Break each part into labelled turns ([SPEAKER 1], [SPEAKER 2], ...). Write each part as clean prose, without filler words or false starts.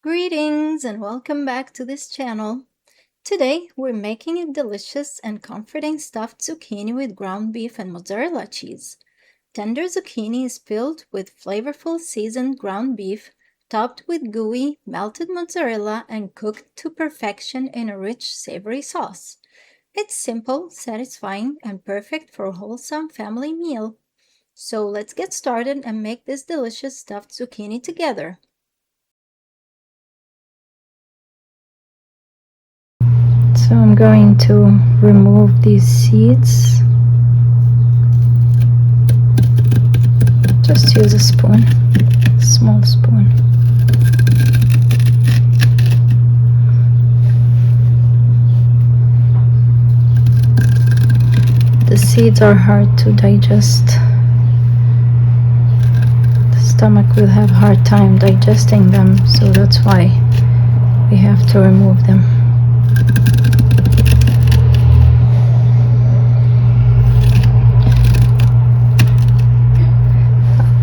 [SPEAKER 1] Greetings and welcome back to this channel. Today we're making a delicious and comforting stuffed zucchini with ground beef and mozzarella cheese. Tender zucchini is filled with flavorful seasoned ground beef, topped with gooey, melted mozzarella and cooked to perfection in a rich, savory sauce. It's simple, satisfying, and perfect for a wholesome family meal. So let's get started and make this delicious stuffed zucchini together.
[SPEAKER 2] So I'm going to remove these seeds. Just use a spoon, a small spoon. The seeds are hard to digest. The stomach will have a hard time digesting them, so that's why we have to remove them.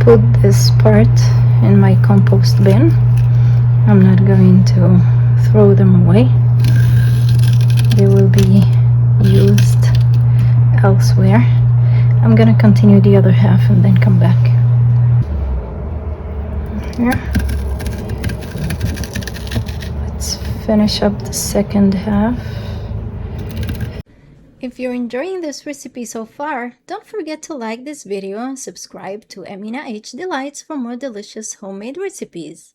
[SPEAKER 2] Put this part in my compost bin. I'm not going to throw them away. They will be used elsewhere. I'm gonna continue the other half and then come back. Here. Let's finish up the second half.
[SPEAKER 1] If you're enjoying this recipe so far, don't forget to like this video and subscribe to Amina H Delights for more delicious homemade recipes.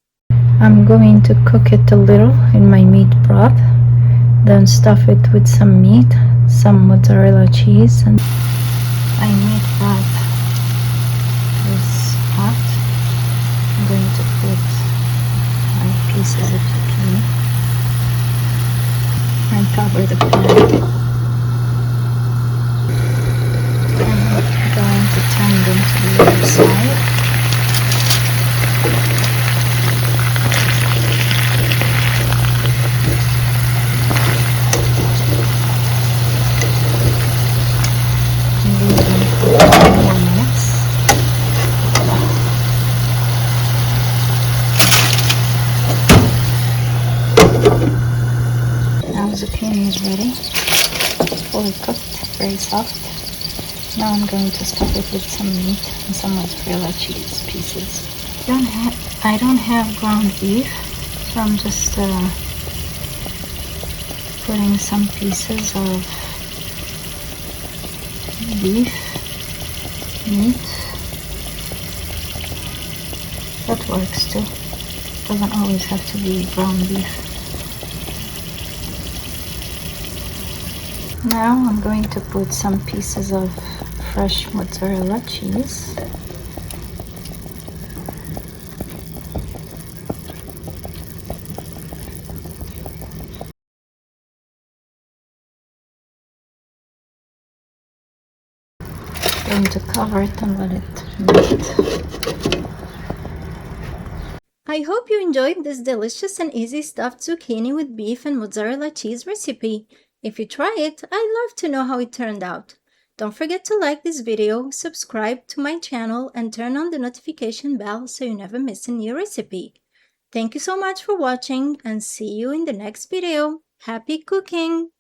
[SPEAKER 2] I'm going to cook it a little in my meat broth, then stuff it with some meat, some mozzarella cheese, and my meat broth is hot. I'm going to put 5 pieces of zucchini and cover the pan. I'm going to turn them to the other side. And leave them for 2 more minutes. Now zucchini is ready. It's fully cooked, very soft. Now I'm going to stuff it with some meat and some mozzarella cheese pieces. I don't have ground beef, so I'm just putting some pieces of beef, meat. That works too. Doesn't always have to be ground beef. Now I'm going to put some pieces of fresh mozzarella cheese. Going to cover it and let it melt.
[SPEAKER 1] I hope you enjoyed this delicious and easy stuffed zucchini with beef and mozzarella cheese recipe. If you try it, I'd love to know how it turned out. Don't forget to like this video, subscribe to my channel, and turn on the notification bell so you never miss a new recipe. Thank you so much for watching and see you in the next video. Happy cooking!